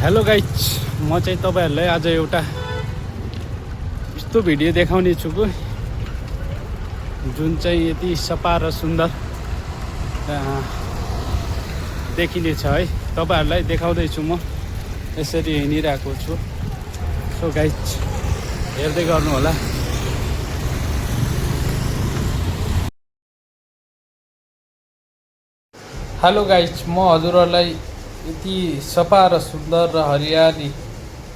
Hello guys, म चाहिँ तपाईहरुलाई आज एउटा यस्तो भिडियो देखाउने छु जुन चाहिँ यति सफा र सुन्दर देखिने छ है। तपाईहरुलाई देखाउँदै छु। म यसरी हिँडिरहेको छु। सो गाइज, हेर्दै गर्नु होला। हेलो गाइज, म हजुरहरुलाई यति सफा र सुन्दर र हरियाली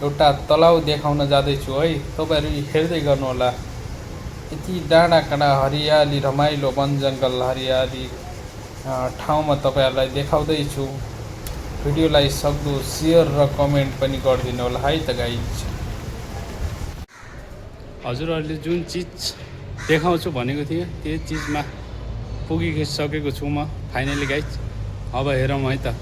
एउटा तलाउ देखाउन जाँदैछु है। तपाईहरु हेर्दै गर्नु होला। यति डाँडा काँडा हरियाली, रमाइलो वन जंगल हरियाली ठाउँमा तपाईहरुलाई देखाउँदै छु। भिडियोलाई सक्दो शेयर र कमेन्ट पनि गरिदिनु होला है त गाइज। हजुरहरुले जुन चीज देखाउँछु भनेको थिएँ त्यो चीजमा पुगिसकेको छु म फाइनली गाइज। अब हेरौँ है त।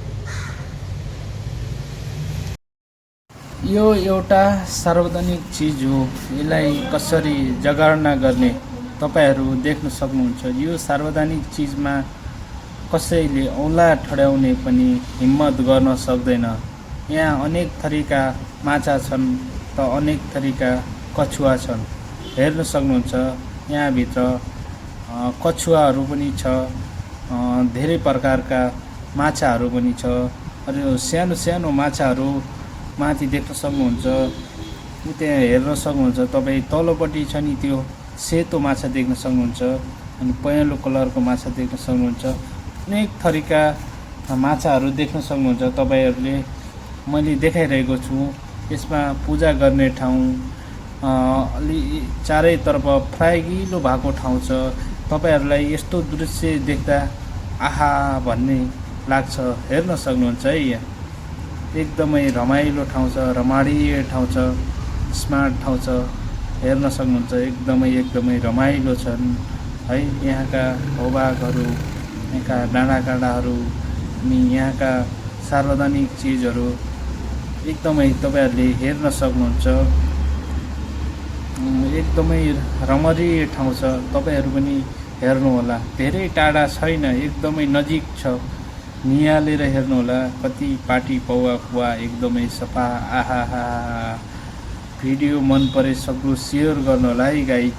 यो एउटा सार्वजनिक चीज हो। यसलाई कसरी जगर्ना गर्ने तपाईहरु देख्न सक्नुहुन्छ। यो सार्वजनिक चीजमा कसैले औँला ठड्याउने पनि हिम्मत गर्न सक्दैन। यहाँ अनेक थरीका माछा छन् त अनेक थरीका कछुवा छन्। हेर्न सक्नुहुन्छ। यहाँ भित्र कछुवाहरू पनि छ, धेरै प्रकारका माछाहरू पनि छ। अनि सानो सानो माछाहरू माथि देख्न सक्नुहुन्छ। त्यहाँ हेर्न सक्नुहुन्छ तपाई। तलपट्टि छ नि त्यो सेतो माछा देख्न सक्नुहुन्छ। अनि पहेँलो कलरको माछा देख्न सक्नुहुन्छ। अनेक थरीका माछाहरू देख्न सक्नुहुन्छ तपाईहरुले। मैले देखाइरहेको छु। यसमा पूजा गर्ने ठाउँ, अलि चारैतर्फ फ्रागिलो भएको ठाउँ छ। तपाईहरुलाई यस्तो दृश्य देख्दा आहा भन्ने लाग्छ। हेर्न सक्नुहुन्छ है। यहाँ एकदमै रमाइलो ठाउँ छ, रमाणीय ठाउँ छ, स्मार्ट ठाउँ छ। हेर्न सक्नुहुन्छ। एकदमै रमाइलो छन् है। यहाँका भूभागहरू, यहाँका डाँडाकाँडाहरू अनि यहाँका सार्वजनिक चीजहरू एकदमै तपाईहरुले हेर्न सक्नुहुन्छ। एकदमै रमणीय ठाउँ छ। तपाईहरु पनि हेर्नु होला। धेरै टाढा छैन, एकदमै नजिक छ। निहालेर हेर्नु होला। कति पाटी पौवा खुवा एकदमै सफा। आहा भिडियो मन परे सक्दो शेयर गर्नु होला है गाइज।